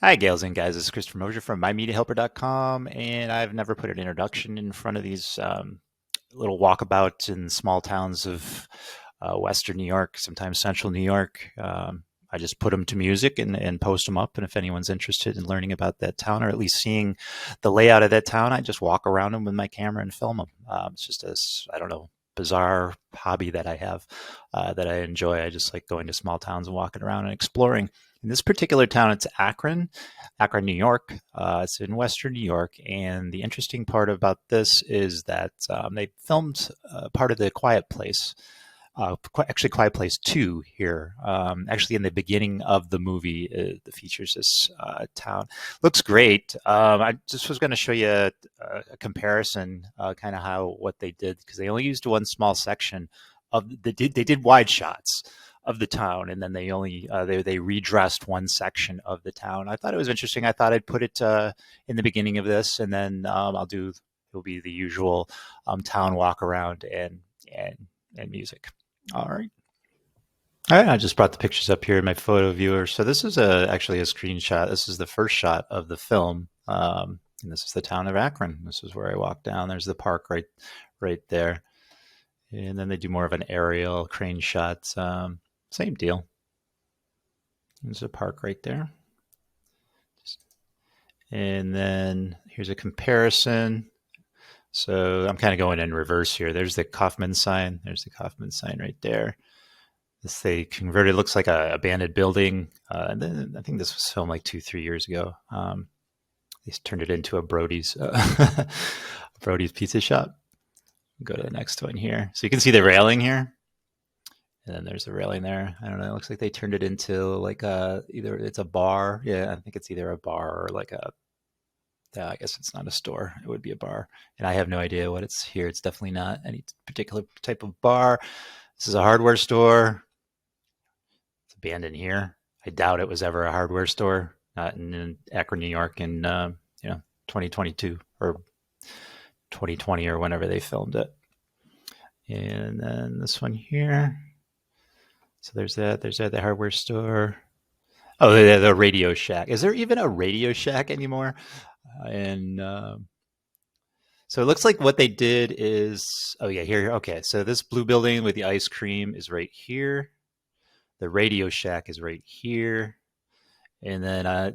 Hi, gals and guys. This is Christopher Mosier from MyMediaHelper.com, and I've never put an introduction in front of these little walkabouts in small towns of Western New York, sometimes Central New York. I just put them to music and post them up, and if anyone's interested in learning about that town or at least seeing the layout of that town, I just walk around them with my camera and film them. It's just I don't know, bizarre hobby that I have that I enjoy. I just like going to small towns and walking around and exploring. In this particular town, it's Akron, New York. It's in Western New York. And the interesting part about this is that they filmed part of the Quiet Place, actually Quiet Place 2 here. Actually, in the beginning of the movie, it features this town. Looks great. I just was going to show you a comparison, kind of what they did, because they only used one small section of they did wide shots of the town, and then they redressed one section of the town. I thought it was interesting. I thought I'd put it in the beginning of this, and then it'll be the usual town walk around and music. All right. I just brought the pictures up here in my photo viewer. So this is actually a screenshot. This is the first shot of the film, and this is the town of Akron. This is where I walked down. There's the park right there, and then they do more of an aerial crane shot. Same deal. There's a park right there. And then here's a comparison. So I'm kind of going in reverse here. There's the Kaufman sign. There's the Kaufman sign right there. This they converted, looks like a abandoned building. And then I think this was filmed like 2-3 years ago. They turned it into a Brody's pizza shop. Go to the next one here. So you can see the railing here. And then there's a railing there. I don't know. It looks like they turned it into like either it's a bar. Yeah, I think it's either a bar or like I guess it's not a store. It would be a bar. And I have no idea what it's here. It's definitely not any particular type of bar. This is a hardware store. It's abandoned here. I doubt it was ever a hardware store, not in Akron, New York in 2022 or 2020 or whenever they filmed it. And then this one here. So there's the hardware store. Oh, the Radio Shack. Is there even a Radio Shack anymore? So it looks like what they did is, here. Okay, so this blue building with the ice cream is right here. The Radio Shack is right here. And then I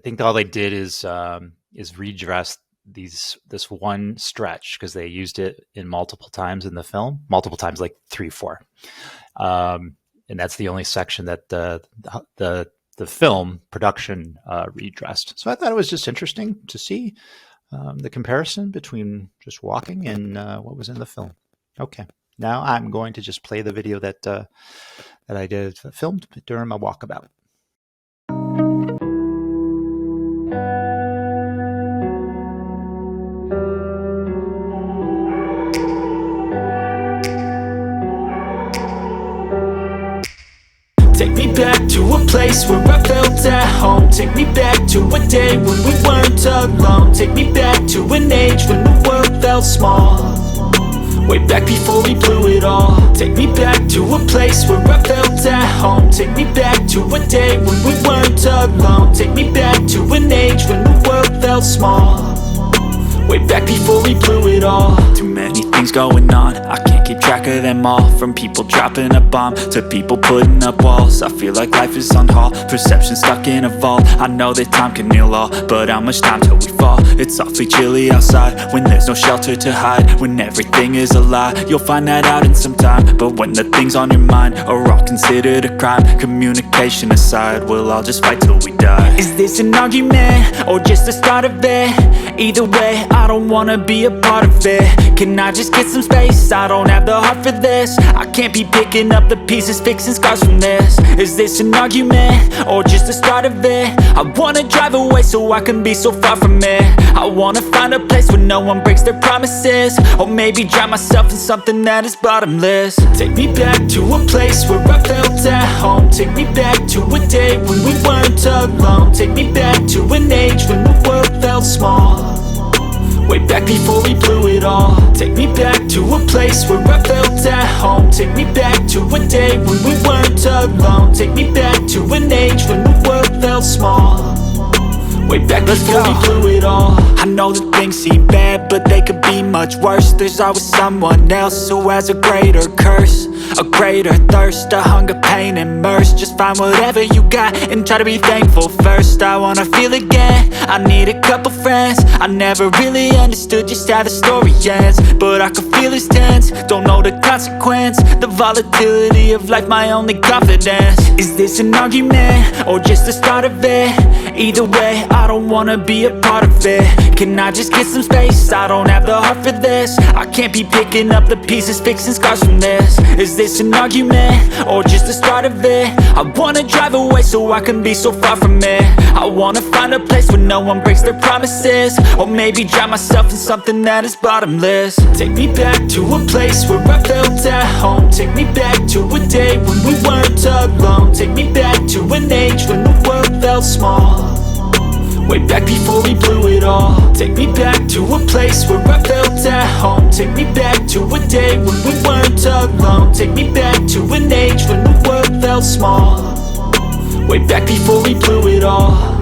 think all they did is redress this one stretch, because they used it in multiple times in the film, like 3-4. And that's the only section that the film production redressed. So I thought it was just interesting to see the comparison between just walking and what was in the film. Okay, now I'm going to just play the video that I filmed during my walkabout. Take me back to a place where I felt at home. Take me back to a day when we weren't alone. Take me back to an age when the world felt small, way back before we blew it all. Take me back to a place where I felt at home. Take me back to a day when we weren't alone. Take me back to an age when the world felt small, way back before we blew it all. Too many things going on, I can't keep track of them all. From people dropping a bomb to people putting up walls. I feel like life is on hold, perception stuck in a vault. I know that time can heal all, but how much time till we fall? It's awfully chilly outside when there's no shelter to hide. When everything is a lie, you'll find that out in some time. But when the things on your mind are all considered a crime, communication aside, we'll all just fight till we die. Is this an argument or just the start of it? Either way, I don't wanna be a part of it. Can I just get some space? I don't have the heart for this. I can't be picking up the pieces, fixing scars from this. Is this an argument or just the start of it? I wanna drive away so I can be so far from it. I wanna find a place where no one breaks their promises, or maybe drown myself in something that is bottomless. Take me back to a place where I felt at home. Take me back to a day when we weren't alone. Take me back to an age when the world felt small, way back before we blew it all. Take me back to a place where I felt at home. Take me back to a day when we weren't alone. Take me back to an age when the world felt small, way back before we blew it all. I know that things seem bad, but they could be much worse. There's always someone else who has a greater curse, a greater thirst, a hunger, pain, and mercy. Just find whatever you got and try to be thankful first. I wanna feel again, I need a couple friends. I never really understood just how the story ends, but I can feel it's tense, don't know the consequence. The volatility of life, my only confidence. Is this an argument, or just the start of it? Either way, I don't wanna be a part of it. Can I just get some space? I don't have the heart for this. I can't be picking up the pieces, fixing scars from this. Is this an argument, or just the start of it? I wanna drive away so I can be so far from it. I wanna find a place where no one breaks their promises, or maybe drown myself in something that is bottomless. Take me back to a place where I felt at home. Take me back to a day when we weren't alone. Take me back to an age when the world felt small, way back before we blew it all. Take me back to a place where I felt at home. Take me back to a day when we weren't alone. Take me back to an age when the world felt small, way back before we blew it all.